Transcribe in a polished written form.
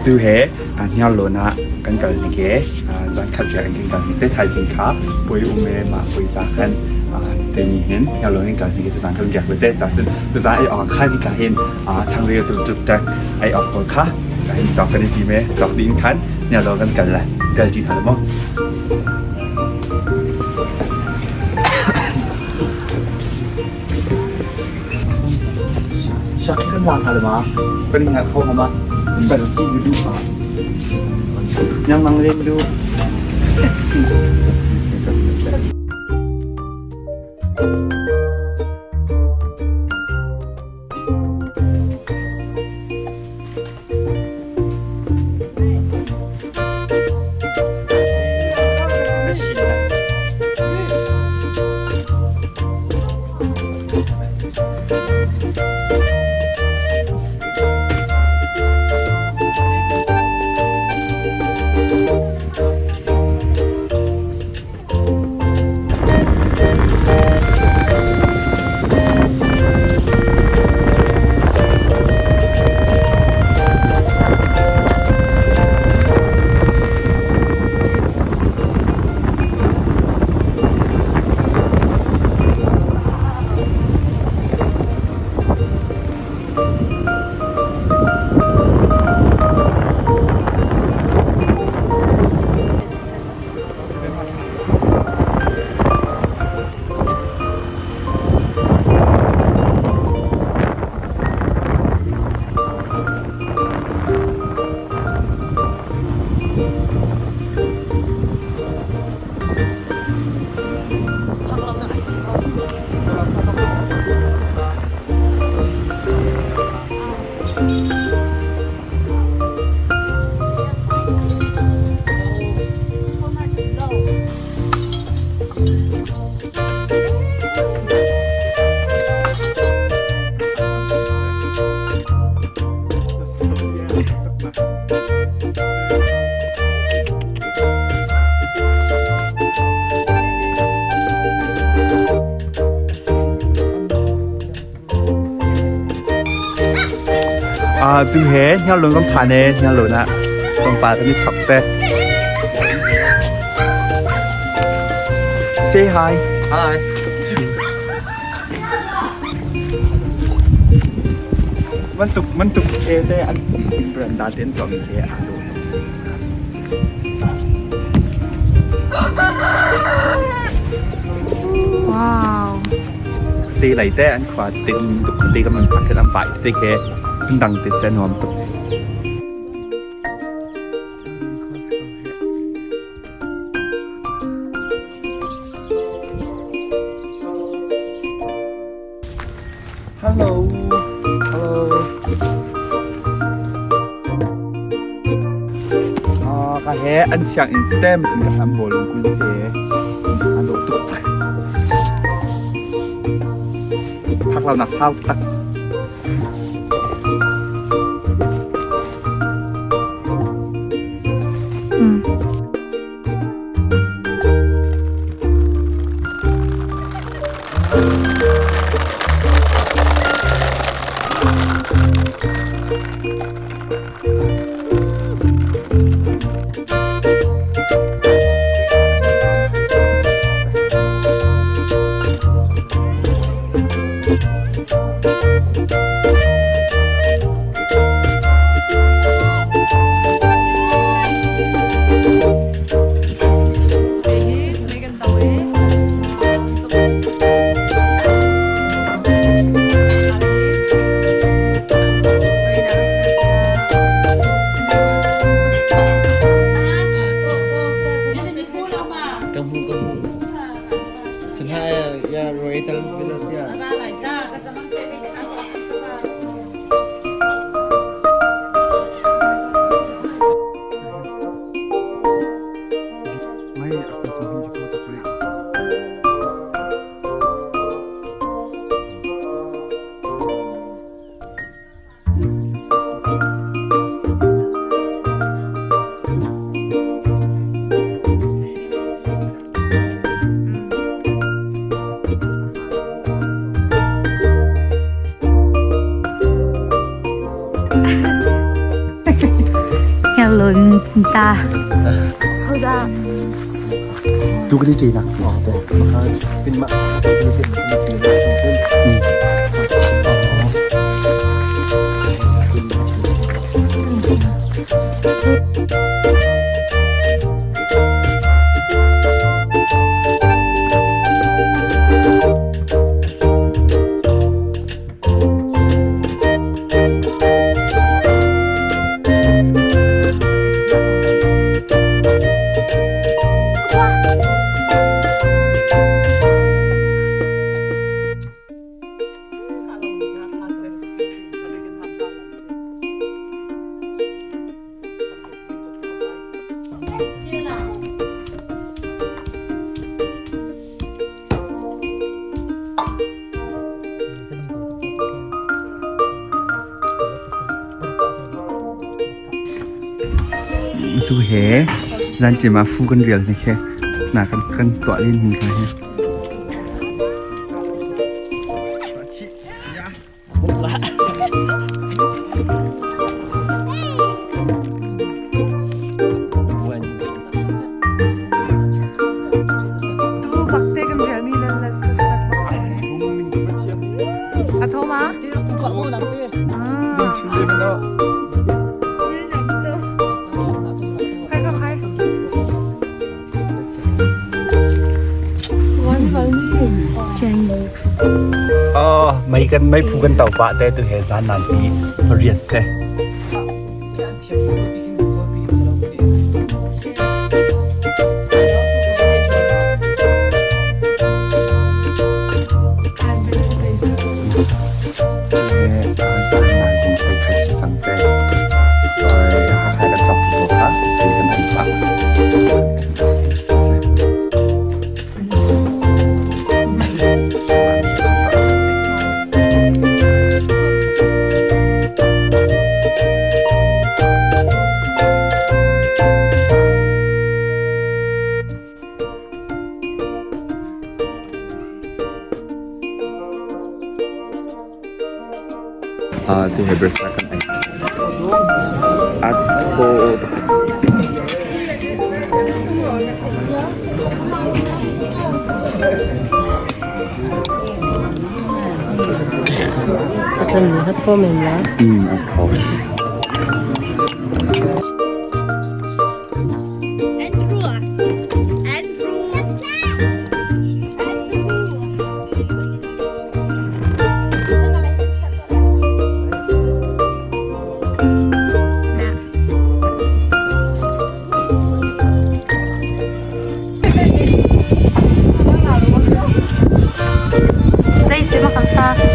ดูเหอันนี้เรานะกันกันนี่แกจะขัดแย้งกันแต่ไทยสินค้าปุยอุเมมาปุยจากกันแต่นี่เห็นเราเห็นกันนี่จะสั่งกันอยากไปแต่จากซึ่งจะสั่งไอออกค่าที่การเห็นช่างเรียนตุกแต่ไอออกตัวค่าการเห็นจอกกันดีไหมจอกดีขันเนี่ยเรากันแหละกันจีทันมั้งชักขึ้นวางอะไรมาเป็นยังไงเข้ามาเป็นซีดูอ่ะยังนั่งเล่นดูแท็กซี่ดูเหเนี่ยลงก็ผ่านเนี่ยลงนะตรงป่าตรงนี้ช็อปเต้ Say hi Hi. มันตุกเคเต้อันแบรนด์ดาเต้นตัวมีเคอ่ะดูว้าว ตีไหลเต้อันขวาตีกำลังตุกตีกำลังพักกันลำไปตีเคดังติดเส้นหอมตุกฮัลโหลฮัลโหลก็เฮอันเสียงอินสเต็มถึงกับทำโบลูกุนเซอันโดตุกพักเราหนักเศร้าตัก ta tu cái gì nặng bỏ đây bên mạng tu hé dan chỉ mà phu con riêng này khe là con tọa lên mình cái mấy cần mấy phu cần tàu bạ đây từ hệ gian làm gì riết xe tu hệ berdasarkan atau akan lihat komennya atau đây sẽ makan sa